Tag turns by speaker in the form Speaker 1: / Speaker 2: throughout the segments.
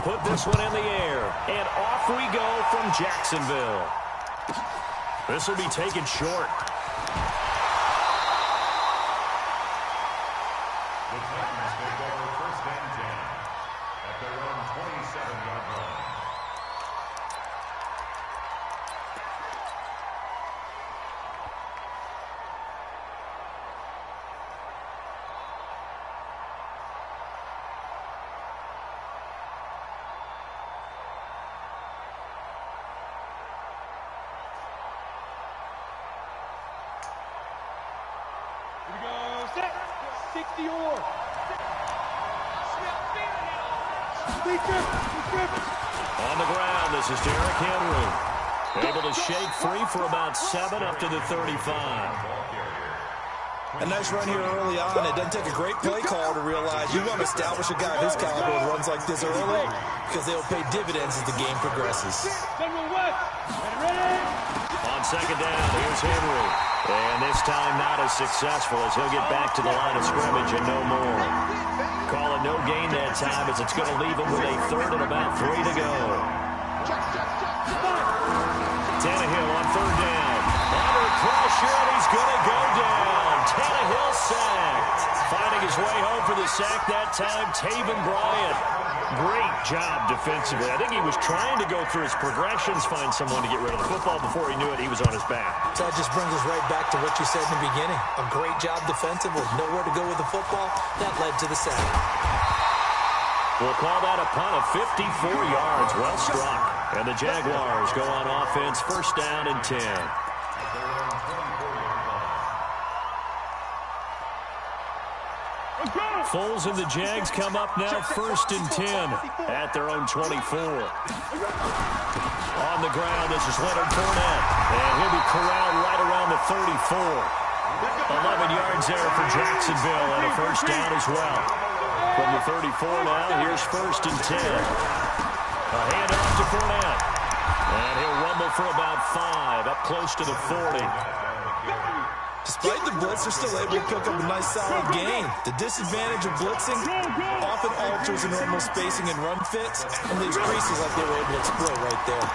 Speaker 1: put this one in the air. And off we go from Jacksonville. This will be taken short.
Speaker 2: The Titans take over first and 10 at their own 27-yard line.
Speaker 1: On the ground, this is Derrick Henry. Able to shake free for about 7 up to the 35.
Speaker 3: A nice run here early on. It doesn't take a great play call to realize you want to establish a guy of his caliber who runs like this early because they'll pay dividends as the game progresses.
Speaker 1: On second down, here's Henry. And this time not as successful as he'll get back to the line of scrimmage and no more. Call it no gain that time as it's going to leave him with a third and about 3 to go. Tannehill on third down. Under pressure, and he's going to go down. Tannehill sacked. Finding his way home for the sack that time, Taven Bryant. Great job defensively. I think he was trying to go through his progressions, find someone to get rid of the football. Before he knew it, he was on his back.
Speaker 3: So that just brings us right back to what you said in the beginning. A great job defensively. Nowhere to go with the football. That led to the sack.
Speaker 1: We'll call that a punt of 54 yards. Well struck. And the Jaguars go on offense, first down and 10. Foles and the Jags come up now first and 10 at their own 24. On the ground, this is Leonard Fournette. And he'll be corralled right around the 34. 11 yards there for Jacksonville and a first down as well. From the 34 now, here's first and 10. A handoff to Fournette. And he'll rumble for about 5, up close to the 40.
Speaker 3: Despite the blitz, they're still able to pick up a nice solid gain. The disadvantage of blitzing often alters the normal spacing and run fits and leaves creases like they were able to exploit right there.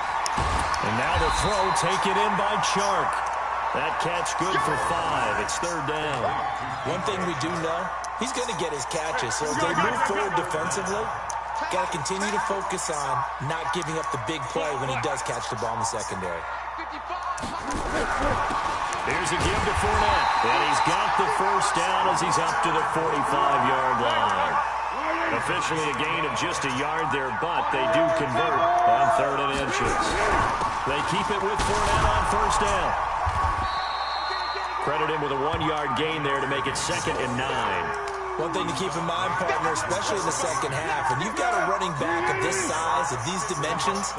Speaker 1: And now the throw taken in by Chark. That catch good for 5. It's third down.
Speaker 3: One thing we do know, he's going to get his catches. So as they move forward defensively, got to continue to focus on not giving up the big play when he does catch the ball in the secondary.
Speaker 1: Here's a give to Fournette. And he's got the first down as he's up to the 45-yard line. Officially a gain of just a yard there, but they do convert on third and inches. They keep it with Fournette on first down. Credit him with a 1-yard gain there to make it second and 9.
Speaker 3: One thing to keep in mind, partner, especially in the second half, when you've got a running back of this size, of these dimensions,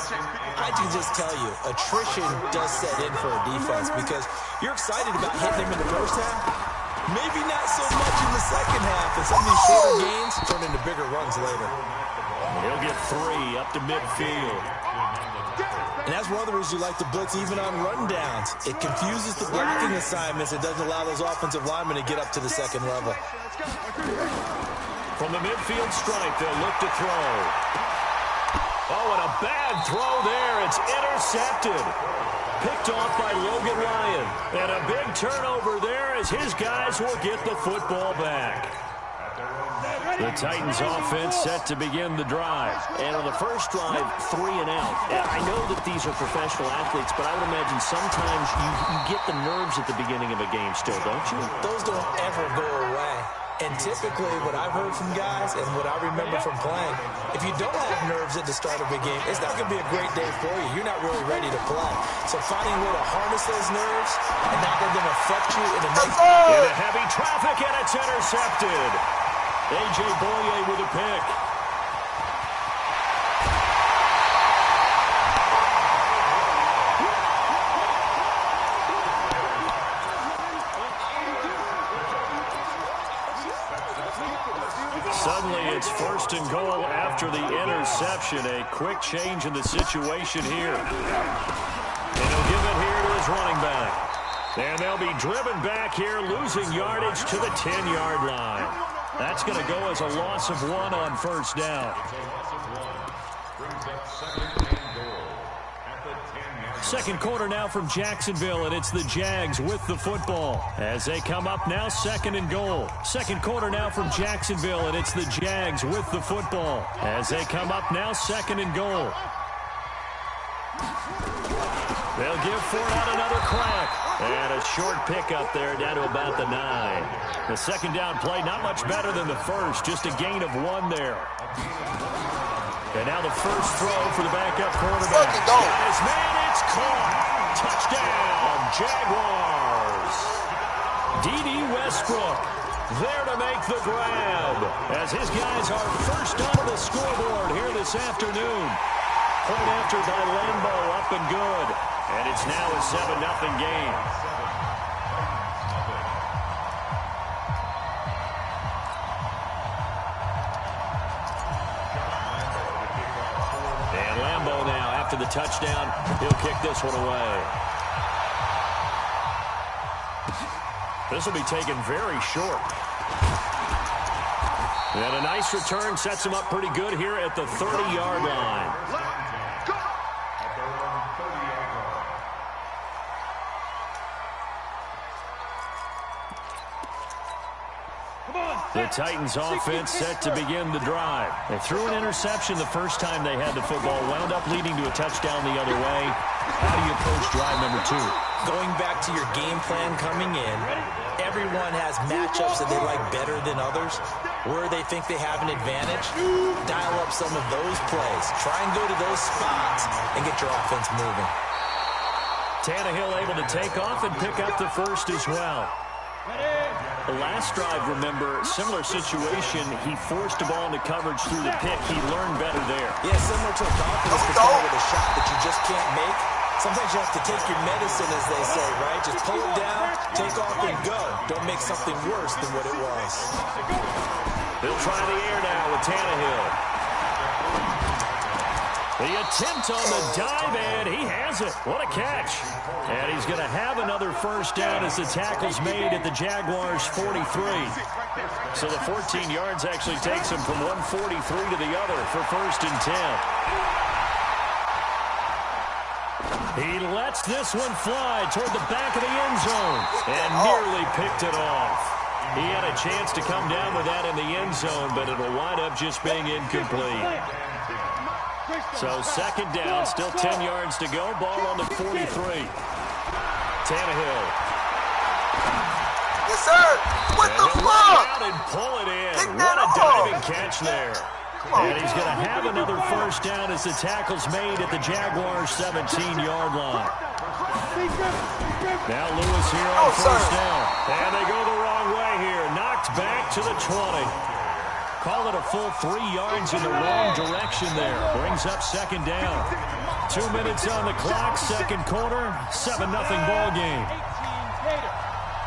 Speaker 3: I can just tell you, attrition does set in for a defense because you're excited about hitting him in the first half. Maybe not so much in the second half, and some of these shorter gains turn into bigger runs later.
Speaker 1: He'll get 3 up to midfield.
Speaker 3: And that's one of the reasons you like to blitz even on run downs. It confuses the blocking assignments. It doesn't allow those offensive linemen to get up to the second level.
Speaker 1: From the midfield stripe, they'll look to throw. Oh, and a bad throw there. It's intercepted. Picked off by Logan Ryan. And a big turnover there as his guys will get the football back. The Titans offense set to begin the drive. And on the first drive, 3 and out. I know that these are professional athletes, but I would imagine sometimes you get the nerves at the beginning of a game still, don't you?
Speaker 3: Those don't ever go away. And typically what I've heard from guys and what I remember from playing, if you don't have nerves at the start of a game, it's not going to be a great day for you. You're not really ready to play. So finding a way to harness those nerves and not let them affect you in a negative way.
Speaker 1: Into heavy traffic, and it's intercepted. A.J. Boye with a pick. Suddenly it's first and goal after the interception. A quick change in the situation here. And he'll give it here to his running back. And they'll be driven back here, losing yardage to the 10-yard line. That's going to go as a loss of 1 on first down. Second quarter now from Jacksonville, and it's the Jags with the football. As they come up now, second and goal. Second quarter now from Jacksonville, and it's the Jags with the football. As they come up now, second and goal. They'll give Fournette another crack. And a short pickup there down to about the 9. The second down play, not much better than the first, just a gain of 1 there. And now the first throw for the backup quarterback. Got his man, it's caught. Touchdown, Jaguars. D.D. Westbrook there to make the grab as his guys are first onto the scoreboard here this afternoon. Point after by Lambo, up and good. And it's now a 7-0 game. And Lambo now, after the touchdown, he'll kick this one away. This will be taken very short. And a nice return sets him up pretty good here at the 30-yard line. The Titans offense set to begin the drive. They threw an interception the first time they had the football, wound up leading to a touchdown the other way. How do you approach drive number 2?
Speaker 3: Going back to your game plan coming in, everyone has matchups that they like better than others. Where they think they have an advantage, dial up some of those plays. Try and go to those spots and get your offense moving.
Speaker 1: Tannehill able to take off and pick up the first as well. The last drive, remember, similar situation. He forced the ball into coverage through the pick. He learned better there.
Speaker 3: Yeah, similar to a confidence patrol with a shot that you just can't make. Sometimes you have to take your medicine, as they say, right? Just pull it down, take off, and go. Don't make something worse than what it was.
Speaker 1: He'll try the air now with Tannehill. The attempt on the dive, and he has it. What a catch. And he's going to have another first down as the tackle's made at the Jaguars' 43. So the 14 yards actually takes him from 143 to the other for first and 10. He lets this one fly toward the back of the end zone and nearly picked it off. He had a chance to come down with that in the end zone, but it'll wind up just being incomplete. So second down, still 10 yards to go. Ball on the 43. Tannehill.
Speaker 4: Yes, sir. What the fuck?
Speaker 1: Run out and pull it in. What a diving catch there. And he's going to have another first down as the tackle's made at the Jaguars' 17-yard line. Now Lewis here on first down. And they go the wrong way here. Knocked back to the 20. Call it a full 3 yards in the wrong direction there. Brings up second down. 2 minutes on the clock, second quarter, 7-0 ball game.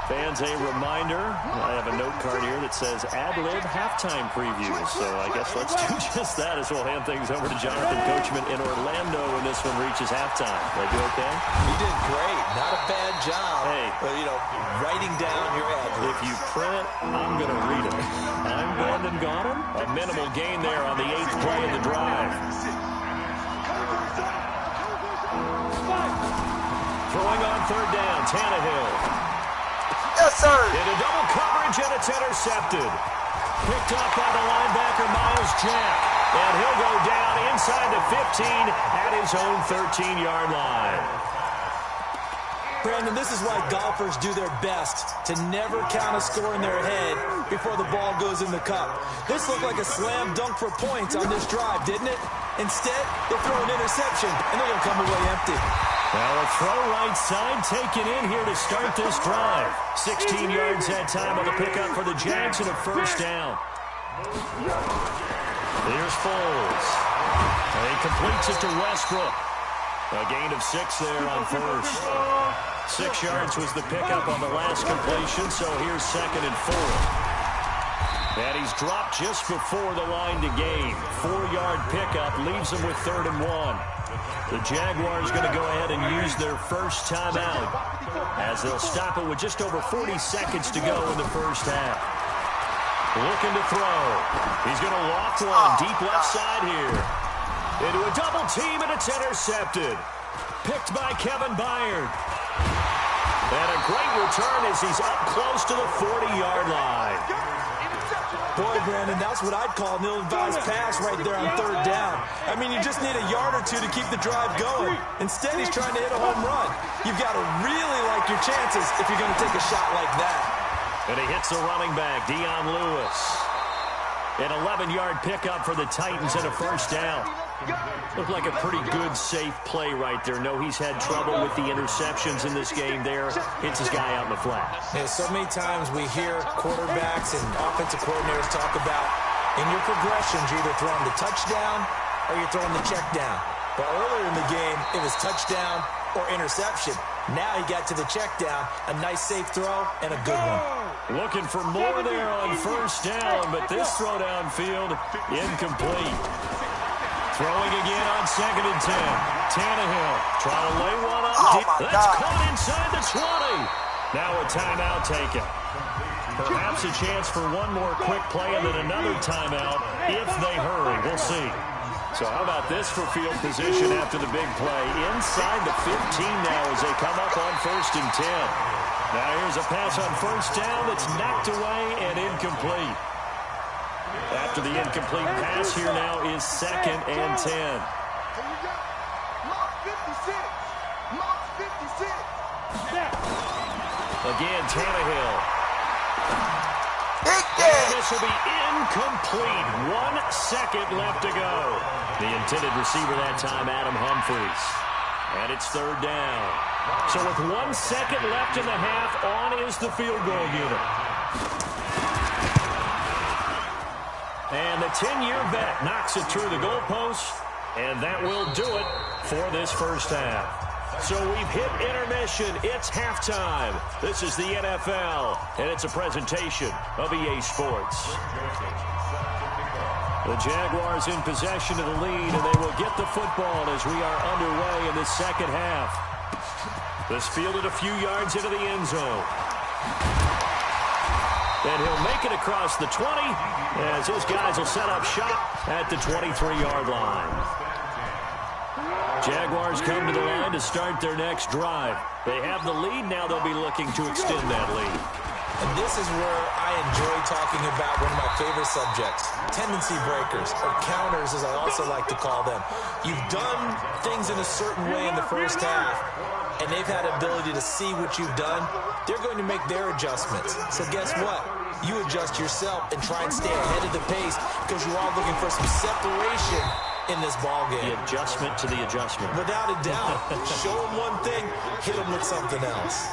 Speaker 1: Fans, a reminder, I have a note card here that says ad-lib halftime preview. So I guess let's do just that as we'll hand things over to Jonathan Coachman in Orlando when this one reaches halftime. Did I do okay?
Speaker 3: You did great. Not a bad job.
Speaker 1: Hey.
Speaker 3: But, you know, writing down your ad-lib.
Speaker 1: If you print it, I'm going to read it. I'm Brandon Gaudin. A minimal gain there on the 8th play of the drive. Throwing on third down, Tannehill.
Speaker 4: Yes, sir.
Speaker 1: Into double coverage, and it's intercepted. Picked up by the linebacker, Miles Jack. And he'll go down inside the 15 at his own 13-yard line.
Speaker 3: Brandon, this is why golfers do their best to never count a score in their head before the ball goes in the cup. This looked like a slam dunk for points on this drive, didn't it? Instead, they throw an interception, and they're going to come away empty.
Speaker 1: Well, a throw right side taken in here to start this drive. 16 yards that time on the pickup for the Jags and a first down. Here's Foles. And he completes it to Westbrook. A gain of 6 there on first. 6 yards was the pickup on the last completion, so here's second and 4. And he's dropped just before the line to gain. 4-yard pickup leaves him with 3rd and 1. The Jaguars going to go ahead and use their first timeout as they'll stop it with just over 40 seconds to go in the first half. Looking to throw. He's going to loft one deep left side here. Into a double team, and it's intercepted. Picked by Kevin Byard. And a great return as he's up close to the 40-yard line.
Speaker 3: Boy, Brandon, that's what I'd call an ill-advised pass right there on third down. I mean, you just need a yard or two to keep the drive going. Instead, he's trying to hit a home run. You've got to really like your chances if you're going to take a shot like that.
Speaker 1: And he hits the running back, Dion Lewis. An 11-yard pickup for the Titans and a first down. Looked like a pretty good, safe play right there. No, he's had trouble with the interceptions in this game there. Hits his guy out in the flat.
Speaker 3: Yeah, so many times we hear quarterbacks and offensive coordinators talk about in your progressions, you're either throwing the touchdown or you're throwing the check down. But earlier in the game, it was touchdown or interception. Now he got to the check down, a nice safe throw, and a good one.
Speaker 1: Looking for more there on first down, but this throw downfield, incomplete. Throwing again on 2nd and 10. Tannehill trying to lay one up. That's caught inside the 20. Now a timeout taken. Perhaps a chance for one more quick play and then another timeout if they hurry. We'll see. So how about this for field position after the big play? Inside the 15 now as they come up on 1st and 10. Now here's a pass on first down that's knocked away and incomplete. After the incomplete pass, here now is 2nd and 10. Again, Tannehill. And this will be incomplete. 1 second left to go. The intended receiver that time, Adam Humphries. And it's third down. So with 1 second left in the half, on is the field goal unit. And the 10-year vet knocks it through the goalpost, and that will do it for this first half. So we've hit intermission. It's halftime. This is the NFL, and it's a presentation of EA Sports. The Jaguars in possession of the lead, and they will get the football as we are underway in the second half. This fielded a few yards into the end zone. And he'll make it across the 20 as his guys will set up shop at the 23-yard line. Jaguars come to the line to start their next drive. They have the lead. Now they'll be looking to extend that lead.
Speaker 3: And this is where I enjoy talking about one of my favorite subjects, tendency breakers, or counters as I also like to call them. You've done things in a certain way in the first half, and they've had ability to see what you've done. They're going to make their adjustments. So guess what? You adjust yourself and try and stay ahead of the pace because you're all looking for some separation in this ballgame.
Speaker 1: The adjustment to the adjustment.
Speaker 3: Without a doubt. Show them one thing, hit them with something else.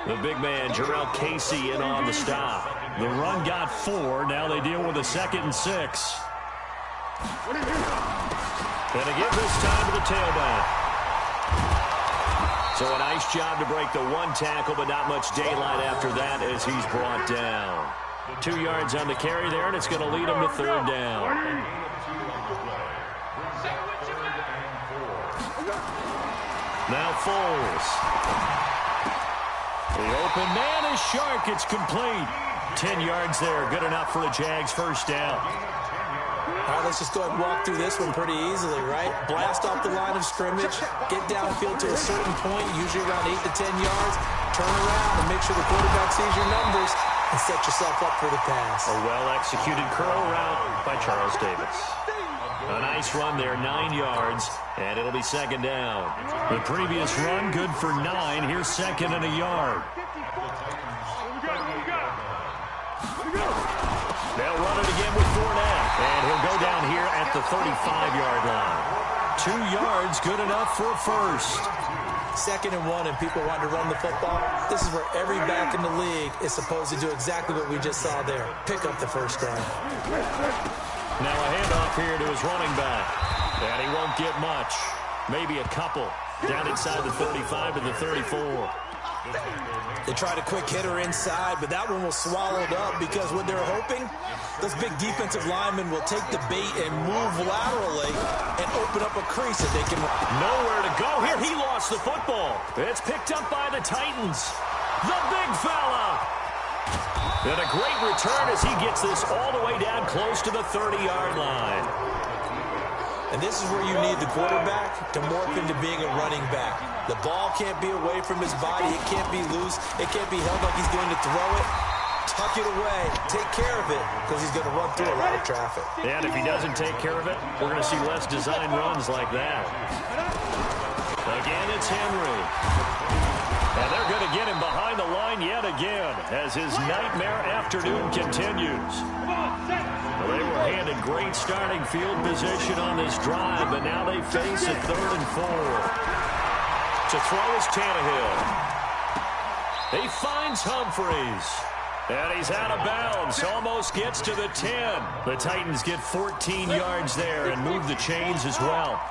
Speaker 1: The big man, Jarrell Casey, in on the stop. The run got 4. Now they deal with a 2nd and 6. And again this time to the tailback. So a nice job to break the one tackle, but not much daylight after that as he's brought down. 2 yards on the carry there, and it's going to lead him to third down. Now Foles. The open man is Shark. It's complete. 10 yards there. Good enough for a Jags first down.
Speaker 3: All right, let's just go ahead and walk through this one pretty easily, right? Blast off the line of scrimmage, get downfield to a certain point, usually around 8 to 10 yards, turn around and make sure the quarterback sees your numbers and set yourself up for the pass.
Speaker 1: A well-executed curl route by Charles Davis. A nice run there, 9 yards, and it'll be second down. The previous run, good for 9. Here's 2nd and a yard. They'll run it again with Fournette, and he'll go down here at the 35-yard line. 2 yards, good enough for a first.
Speaker 3: 2nd and 1, and people want to run the football. This is where every back in the league is supposed to do exactly what we just saw there. Pick up the first down.
Speaker 1: Now a handoff here to his running back. And he won't get much. Maybe a couple. Down inside the 35 to the 34.
Speaker 3: They tried a quick hitter inside, but that one was swallowed up because what they're hoping, those big defensive linemen will take the bait and move laterally and open up a crease that they can.
Speaker 1: Nowhere to go here. He lost the football. It's picked up by the Titans. The big fella. And a great return as he gets this all the way down close to the 30-yard line.
Speaker 3: And this is where you need the quarterback to morph into being a running back. The ball can't be away from his body. It can't be loose. It can't be held like he's going to throw it. Tuck it away. Take care of it because he's going to run through a lot of traffic.
Speaker 1: And if he doesn't take care of it, we're going to see less design runs like that. Again, it's Henry. And they're going to get him behind the line yet again as his nightmare afternoon continues. Well, they were handed great starting field position on this drive, but now they face a 3rd and 4. To throw is Tannehill. He finds Humphries. And he's out of bounds. Almost gets to the 10. The Titans get 14 yards there and move the chains as well.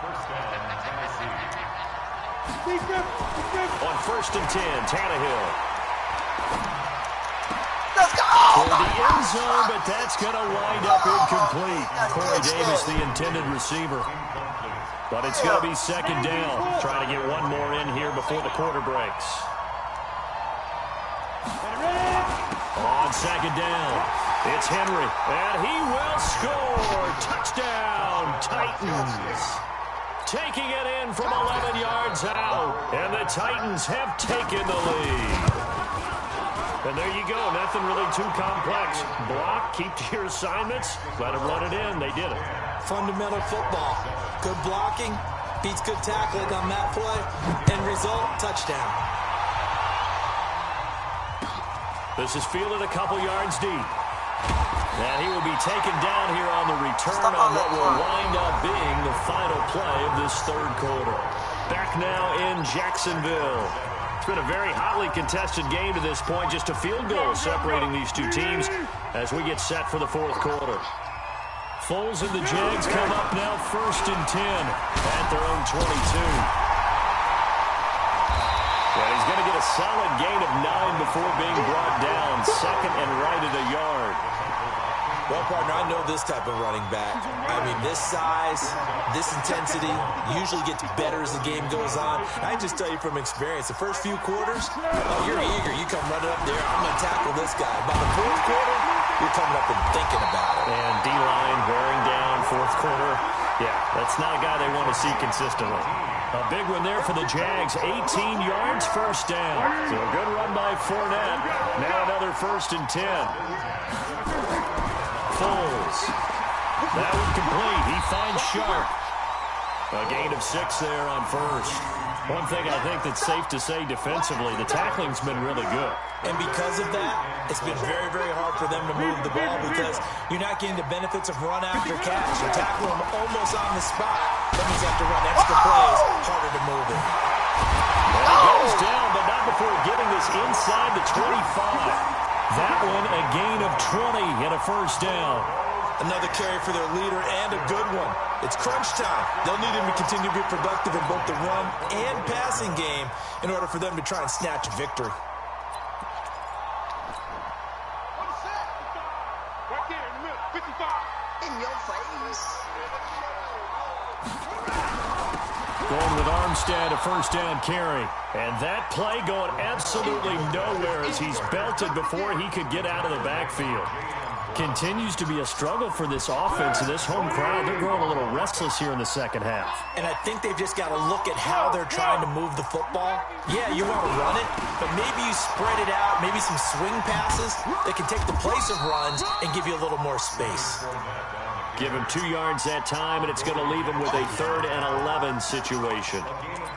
Speaker 1: On 1st and 10, Tannehill.
Speaker 4: Let's go!
Speaker 1: For the end zone, but that's going to wind up incomplete. Corey Davis, the intended receiver. But it's going to be 2nd down. Trying to get one more in here before the quarter breaks. On 2nd down, it's Henry, and he will score. Touchdown, Titans. Taking it in from 11 yards out, and the Titans have taken the lead. And there you go, nothing really too complex. Block, keep to your assignments, let them run it in. They did it.
Speaker 3: Fundamental football. Good blocking, beats good tackling on that play, and result, touchdown.
Speaker 1: This is fielded a couple yards deep. And he will be taken down here on the return on what will wind up being the final play of this 3rd quarter. Back now in Jacksonville. It's been a very hotly contested game to this point. Just a field goal separating these two teams as we get set for the 4th quarter. Foles and the Jags come up now 1st and 10 at their own 22. Yeah, he's going to get a solid gain of 9 before being brought down. 2nd and right at a yard.
Speaker 3: Well, partner, I know this type of running back. I mean, this size, this intensity usually gets better as the game goes on. I just tell you from experience, the first few quarters, you're eager. You come running up there, I'm going to tackle this guy. By the 4th quarter, you're coming up and thinking about it.
Speaker 1: And D-line wearing down 4th quarter. Yeah, that's not a guy they want to see consistently. A big one there for the Jags. 18 yards, 1st down. So a good run by Fournette. Now another 1st and 10. Foles. That one complete. He finds Sharp. A gain of 6 there on 1st. One thing I think that's safe to say defensively, the tackling's been really good.
Speaker 3: And because of that, it's been very, very hard for them to move the ball because you're not getting the benefits of run after catch. You're tackling them almost on the spot. That means you have to run extra plays, harder to move it.
Speaker 1: And he goes down, but not before getting this inside the 25. That one a gain of 20 and a 1st down.
Speaker 3: Another carry for their leader and a good one. It's crunch time. They'll need him to continue to be productive in both the run and passing game in order for them to try and snatch a victory.
Speaker 4: In your face.
Speaker 1: Going with Armstead, a 1st down carry. And that play going absolutely nowhere as he's belted before he could get out of the backfield. Continues to be a struggle for this offense and this home crowd. They're growing a little restless here in the 2nd half.
Speaker 3: And I think they've just got to look at how they're trying to move the football. Yeah, you want to run it, but maybe you spread it out, maybe some swing passes that can take the place of runs and give you a little more space.
Speaker 1: Give him 2 yards that time, and it's going to leave him with a 3rd and 11 situation.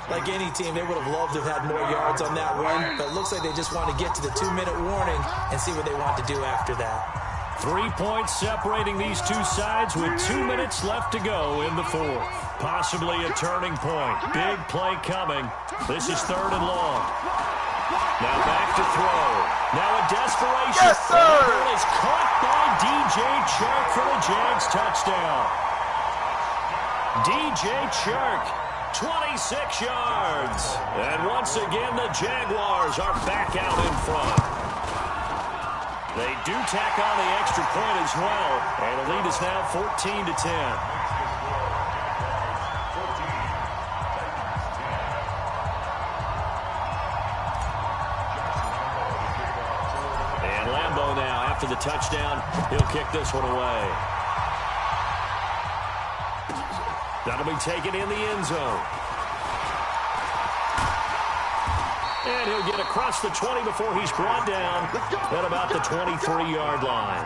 Speaker 3: Like any team, they would have loved to have had more yards on that run, but it looks like they just want to get to the 2-minute warning and see what they want to do after that.
Speaker 1: 3 points separating these two sides with 2 minutes left to go in the 4th. Possibly a turning point. Big play coming. This is 3rd and long. Now back to throw. Now a desperation.
Speaker 4: Yes, sir!
Speaker 1: And the ball is caught by DJ Chark for the Jags touchdown. DJ Chark, 26 yards. And once again, the Jaguars are back out in front. They do tack on the extra point as well. And the lead is now 14-10. After the touchdown, he'll kick this one away. That'll be taken in the end zone. And he'll get across the 20 before he's brought down at about the 23-yard line.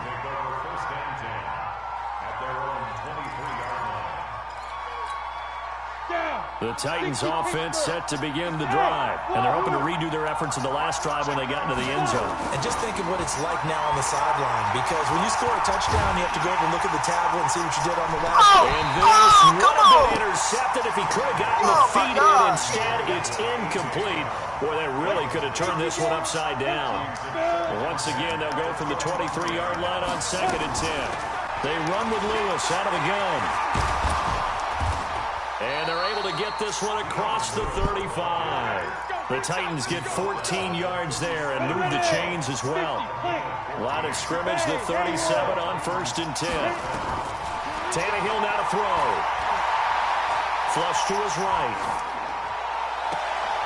Speaker 1: The Titans offense set to begin the drive. And they're hoping to redo their efforts in the last drive when they got into the end zone.
Speaker 3: And just think of what it's like now on the sideline. Because when you score a touchdown, you have to go over and look at the tablet and see what you did on the last one.
Speaker 1: And this would have been intercepted if he could have gotten the feet in. Instead, it's incomplete. Boy, that really could have turned this one upside down. Once again, they'll go from the 23-yard line on 2nd and 10. They run with Lewis out of the gun. And they're able to get this one across the 35. The Titans get 14 yards there and move the chains as well. Line of scrimmage, the 37 on 1st and 10. Tannehill now to throw. Flush to his right.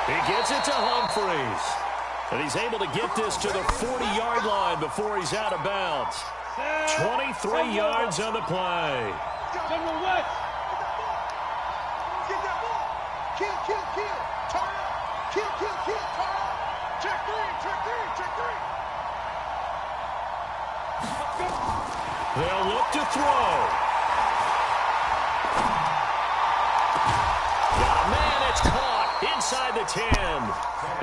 Speaker 1: He gets it to Humphries. And he's able to get this to the 40-yard line before he's out of bounds. 23 yards on the play.
Speaker 4: Kill. Turn up. Kill. Turn up. Check three.
Speaker 1: They'll look to throw. Got a man, it's caught inside the 10.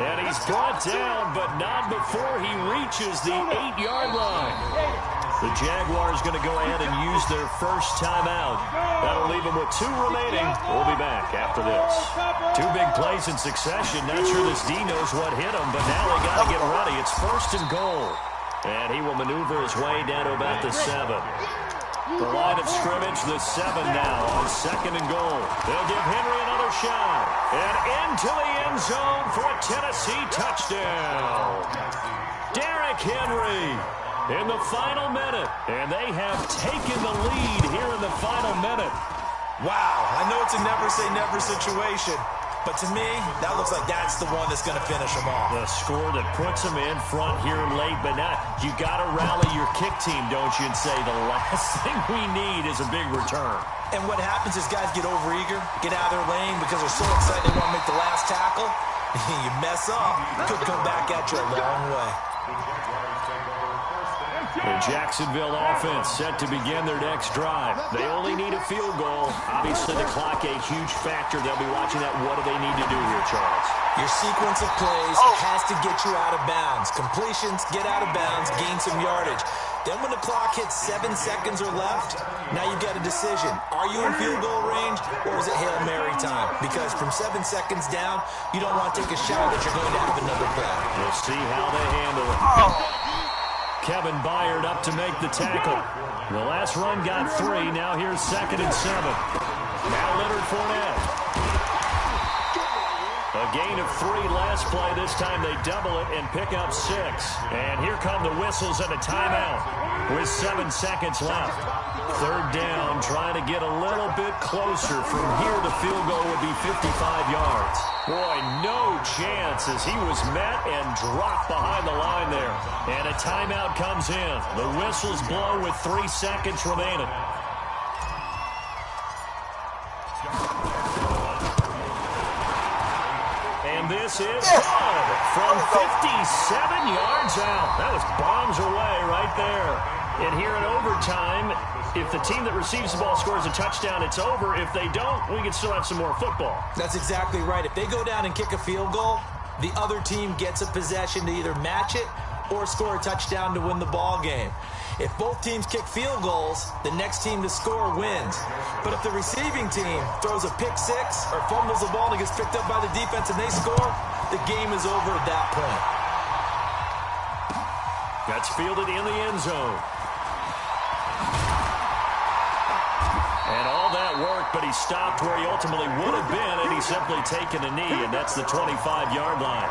Speaker 1: And he's brought down, but not before he reaches the 8-yard line. The Jaguars going to go ahead and use their first timeout. That'll leave them with 2 remaining. We'll be back after this. 2 big plays in succession. Not sure this D knows what hit him, but now they got to get ready. It's 1st and goal. And he will maneuver his way down to about the 7. The line of scrimmage, the 7 now on 2nd and goal. They'll give Henry another shot. And into the end zone for a Tennessee touchdown. Derrick Henry in the final minute. And they have taken the lead here in the final minute.
Speaker 3: Wow, I know it's a never-say-never situation. But to me, that looks like that's the one that's going to finish them off.
Speaker 1: The score that puts them in front here late, but now you got to rally your kick team, don't you, and say the last thing we need is a big return.
Speaker 3: And what happens is guys get overeager, get out of their lane because they're so excited they want to make the last tackle. You mess up, it could come back at you a long way.
Speaker 1: The Jacksonville offense set to begin their next drive. They only need a field goal. Obviously, the clock a huge factor. They'll be watching that. What do they need to do here, Charles?
Speaker 3: Your sequence of plays has to get you out of bounds. Completions, get out of bounds, gain some yardage. Then when the clock hits 7 seconds or left, now you've got a decision. Are you in field goal range, or is it Hail Mary time? Because from 7 seconds down, you don't want to take a shot that you're going to have another play.
Speaker 1: We'll see how they handle it. Kevin Byard up to make the tackle. The last run got 3. Now here's 2nd and 7. Now Leonard Fournette. A gain of 3 last play. This time they double it and pick up 6. And here come the whistles and a timeout with 7 seconds left. 3rd down, trying to get a little bit closer. From here, the field goal would be 55 yards. Boy, no chance as he was met and dropped behind the line there. And a timeout comes in. The whistles blow with 3 seconds remaining. And this is good from 57 yards out. That was bombs away right there. And here in overtime, if the team that receives the ball scores a touchdown, it's over. If they don't, we can still have some more football.
Speaker 3: That's exactly right. If they go down and kick a field goal, the other team gets a possession to either match it or score a touchdown to win the ball game. If both teams kick field goals, the next team to score wins. But if the receiving team throws a pick 6 or fumbles the ball and it gets picked up by the defense and they score, the game is over at that point.
Speaker 1: That's fielded in the end zone. And all that work, but he stopped where he ultimately would have been, and he's simply taken a knee, and that's the 25-yard line.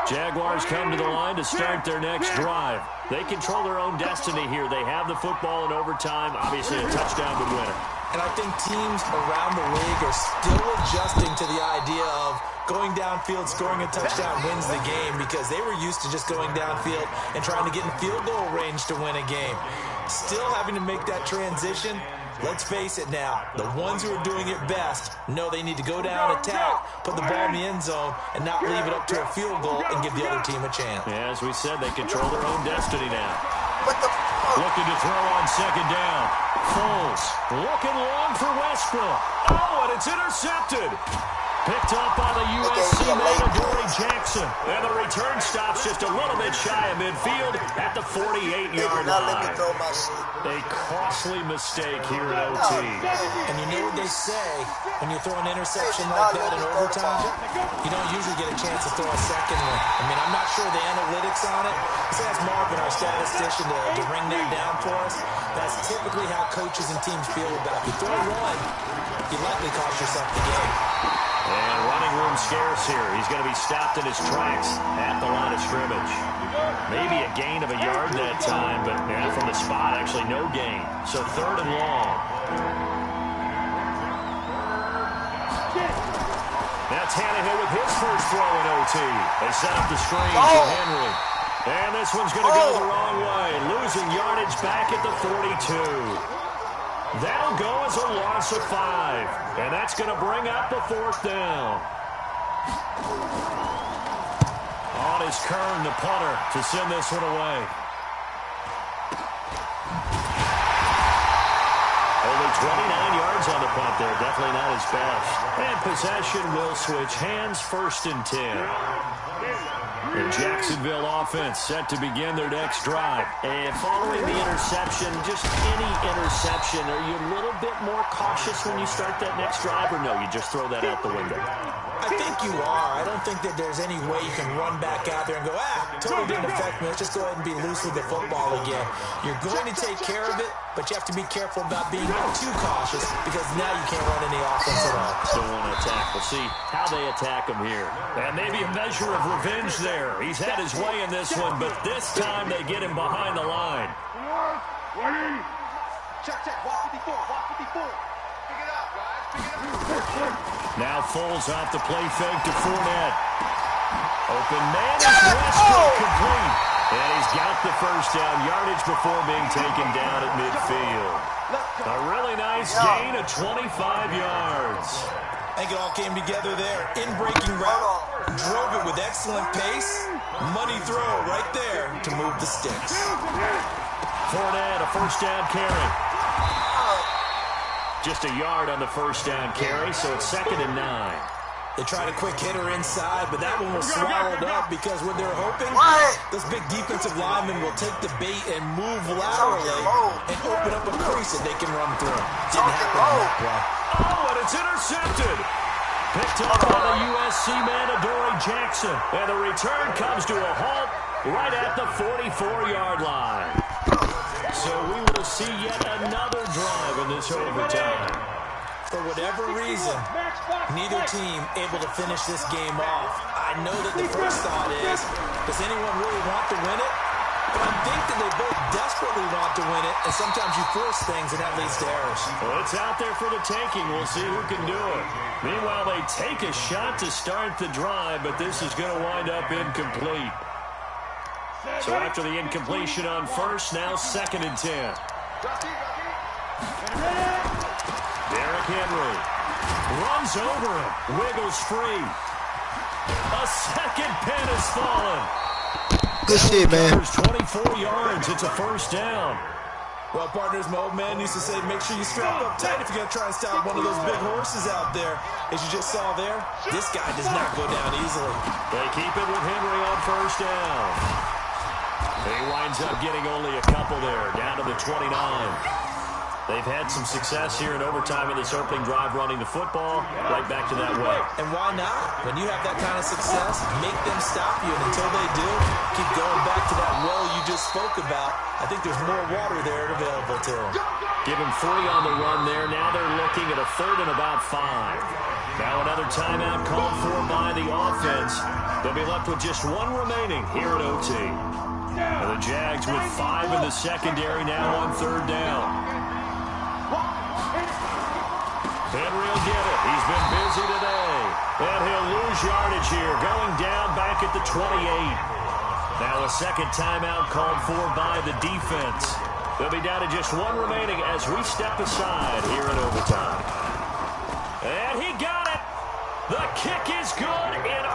Speaker 1: Jaguars come to the line to start their next drive. They control their own destiny here. They have the football in overtime. Obviously, a touchdown would win it.
Speaker 3: And I think teams around the league are still adjusting to the idea of going downfield, scoring a touchdown wins the game, because they were used to just going downfield and trying to get in field goal range to win a game. still having to make that transition. Let's face it now, the ones who are doing it best know they need to go down, attack, put the ball in the end zone, and not leave it up to a field goal and give the other team a chance.
Speaker 1: Yeah, as we said, they control their own destiny now. Looking to throw on second down. Foles looking long for Westbrook. Oh, and it's intercepted. Picked up by the USC man, Dory Jackson. And the return stops just a little bit shy of midfield at the 48-yard line. A costly mistake here at OT.
Speaker 3: And you know what they say, when you throw an interception like that in overtime, you don't usually get a chance to throw a second one. I mean, I'm not sure the analytics on it. So that's Marvin, our statistician, to ring that down for us. That's typically how coaches and teams feel about it. If you throw one, you likely cost yourself the game.
Speaker 1: And running room scarce here. He's going to be stopped in his tracks at the line of scrimmage. Maybe a gain of a yard that time, but yeah, from the spot, actually no gain. So 3rd and long. Now Tannehill with his first throw in OT. They set up the screen to Henry. And this one's going to go the wrong way. Losing yardage back at the 42. That'll go as a loss of 5. And that's going to bring up the 4th down. On is Kern, the punter, to send this one away. Only 29 yards on the punt there. Definitely not his best. And possession will switch hands, 1st and 10. The Jacksonville offense set to begin their next drive. And following the interception, just any interception, are you a little bit more cautious when you start that next drive, or no, you just throw that out the window?
Speaker 3: I think you are. I don't think that there's any way you can run back out there and go, totally didn't affect me. Let's just go ahead and be loose with the football again. You're going to take care of it, but you have to be careful about being too cautious because now you can't run any offense at all.
Speaker 1: Still want to attack. We'll see how they attack him here. And maybe a measure of revenge there. He's had his way in this one, but this time they get him behind the line.
Speaker 4: Check, walk 54, walk 54. Pick it up, guys, pick it up.
Speaker 1: Now Foles off the play fake to Fournette. Open man is Westbrook complete. And he's got the first down yardage before being taken down at midfield. A really nice gain of 25 yards.
Speaker 3: I think it all came together there. In-breaking route, drove it with excellent pace. Money throw right there to move the sticks.
Speaker 1: Fournette, a first down carry. Just a yard on the first down carry, so it's 2nd and 9.
Speaker 3: They tried a quick hitter inside, but that one was swallowed up because what they're hoping, this big defensive lineman will take the bait and move laterally and open up a crease that they can run through. Didn't happen on that play.
Speaker 1: Oh, and it's intercepted. Picked up by the USC man, Dory Jackson. And the return comes to a halt right at the 44-yard line. So we will see yet another drive in this overtime.
Speaker 3: For whatever reason, neither team able to finish this game off. I know that the first thought is, does anyone really want to win it? But I think that they both desperately want to win it, and sometimes you force things, and that leads to errors.
Speaker 1: Well, it's out there for the taking. We'll see who can do it. Meanwhile, they take a shot to start the drive, but this is going to wind up incomplete. So after the incompletion on first, now 2nd and 10. Derrick Henry runs over him, wiggles free. A second pin has fallen.
Speaker 5: Good shit, man.
Speaker 1: 24 yards. It's a first down.
Speaker 3: Well, partners, my old man used to say, make sure you strap up tight if you're going to try and stop one of those big horses out there. As you just saw there, this guy does not go down easily.
Speaker 1: They keep it with Henry on first down. He winds up getting only a couple there, down to the 29. They've had some success here in overtime in this opening drive running the football. Right back to that way.
Speaker 3: And why not? When you have that kind of success, make them stop you. And until they do, keep going back to that well you just spoke about. I think there's more water there available to them.
Speaker 1: Give him 3 on the run there. Now they're looking at a 3rd and about 5. Now another timeout called for by the offense. They'll be left with just 1 remaining here at OT. And the Jags with 5 in the secondary now on 3rd down. Henry will get it. He's been busy today. And he'll lose yardage here, going down back at the 28. Now a second timeout called for by the defense. They'll be down to just one remaining as we step aside here in overtime. And he got it. The kick is good.